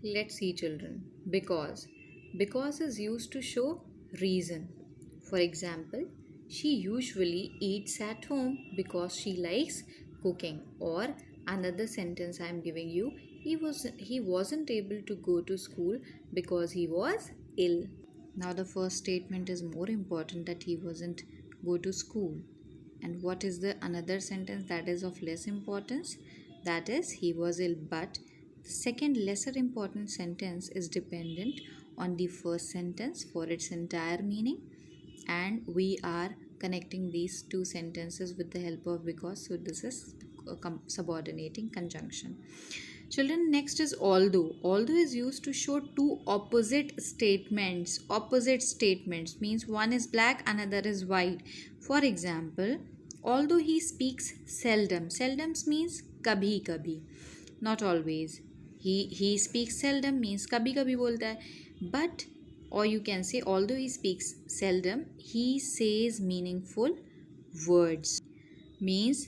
Let's see, children. Because. Because is used to show reason. For example, she usually eats at home because she likes cooking. Or another sentence I am giving you, he wasn't able to go to school because he was ill. Now the first statement is more important, that he wasn't go to school. And what is the another sentence that is of less importance? That is he was ill. But the second lesser important sentence is dependent on the first sentence for its entire meaning, and we are connecting these two sentences with the help of because. So this is subordinating conjunction. Children, next is although. Although is used to show two opposite statements. Opposite statements means one is black, another is white. For example, although he speaks seldom. Seldom means kabhi kabhi, not always. He speaks seldom means kabhi kabhi bolta hai. But or you can say although he speaks seldom, he says meaningful words. Means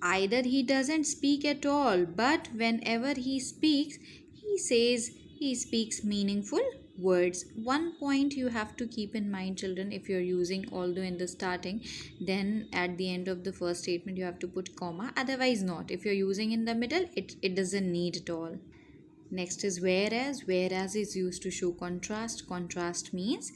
either he doesn't speak at all, but whenever he speaks, he says he speaks meaningful words. One point you have to keep in mind, children, if you're using although in the starting, then at the end of the first statement you have to put comma, otherwise not. If you're using in the middle, it doesn't need at all. Next is whereas. Whereas is used to show contrast. Contrast means,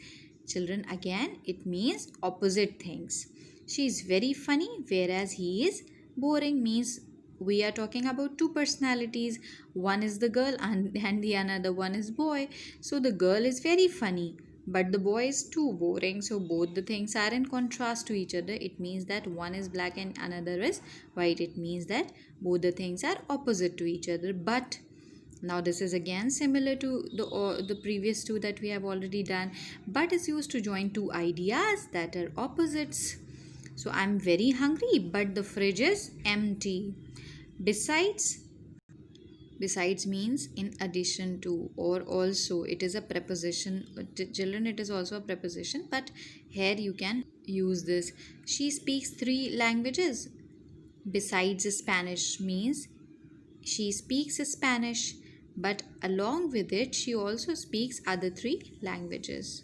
children, again it means opposite things. She is very funny whereas he is boring. Means we are talking about two personalities. One is the girl and the another one is boy. So the girl is very funny but the boy is too boring. So both the things are in contrast to each other. It means that one is black and another is white. It means that both the things are opposite to each other. But now this is again similar to the previous two that we have already done, but is used to join two ideas that are opposites. So I'm very hungry but the fridge is empty. Besides. Besides means in addition to or also. It is a preposition. Children, it is also a preposition, but here you can use this. She speaks 3 languages. Besides Spanish means she speaks Spanish, but along with it she also speaks other 3 languages.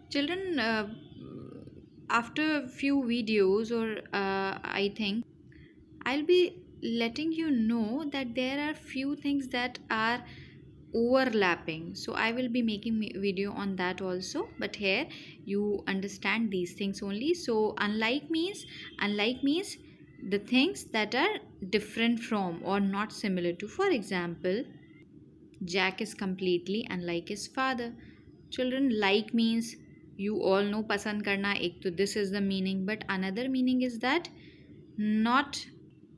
Children, after a few videos, or I think I'll be letting you know that there are few things that are overlapping, so I will be making video on that also, but here you understand these things only. So unlike means the things that are different from or not similar to. For example, Jack is completely unlike his father. Children, like means you all know pasand karna, ek to this is the meaning, but another meaning is that not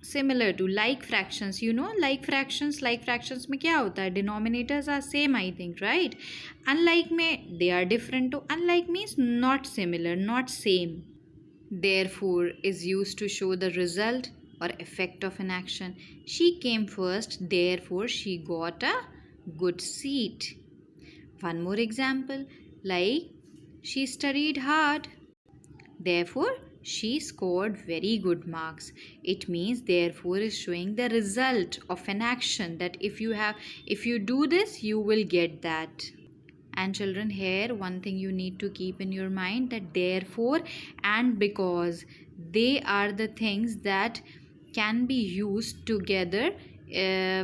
similar to. Like fractions, you know, like fractions में क्या होता है, denominators are same, I think, right? Unlike में they are different to. Unlike means not similar, not same. Therefore is used to show the result or effect of an action. She came first, therefore she got a good seat. One more example, like she studied hard, therefore she scored very good marks. It means therefore is showing the result of an action, that if you do this you will get that. And children, here one thing you need to keep in your mind, that therefore and because, they are the things that can be used together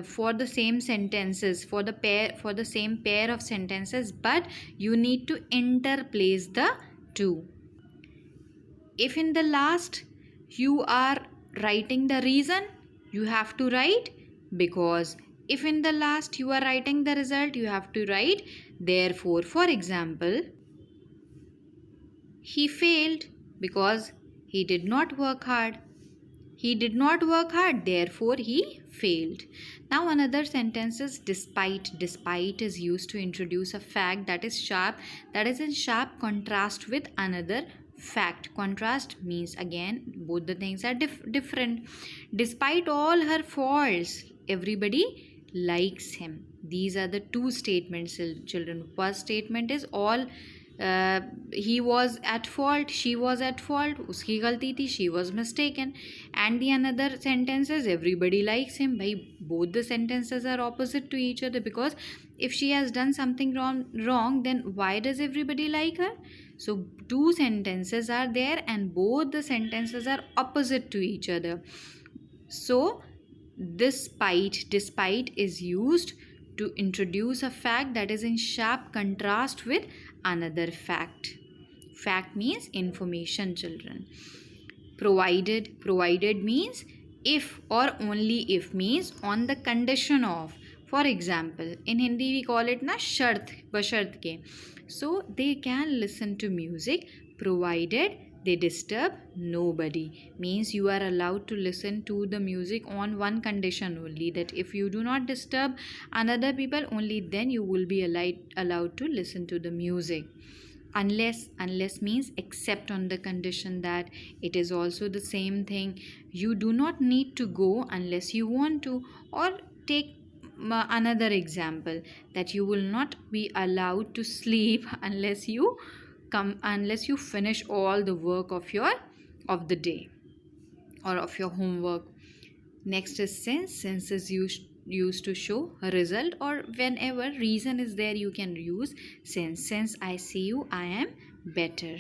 for the same sentences, for the same pair of sentences, but you need to interplace the two. If in the last you are writing the reason, you have to write because. If in the last you are writing the result, you have to write therefore. For example, he failed because he did not work hard. He did not work hard, therefore he failed. Now another sentence is despite. Despite is used to introduce a fact that is in sharp contrast with another fact. Contrast means again both the things are different. Despite all her faults, everybody likes him. These are the two statements, children. First statement is all he was at fault, she was at fault, uski galti thi, she was mistaken. And the another sentence is everybody likes him. Bhai, both the sentences are opposite to each other, because if she has done something wrong, then why does everybody like her? So two sentences are there and both the sentences are opposite to each other. So despite is used to introduce a fact that is in sharp contrast with another fact. Fact means information, children. Provided means if or only if, means on the condition of. For example, in Hindi we call it na shart, bashart ke. So they can listen to music provided they disturb nobody. Means you are allowed to listen to the music on one condition only, that if you do not disturb another people, only then you will be allowed to listen to the music. Unless means except on the condition that it is also the same thing. You do not need to go unless you want to. Or take another example, that you will not be allowed to sleep unless you finish all the work of the day or of your homework. Next is since. Since is used to show a result, or whenever reason is there you can use since. Since I see you, I am better.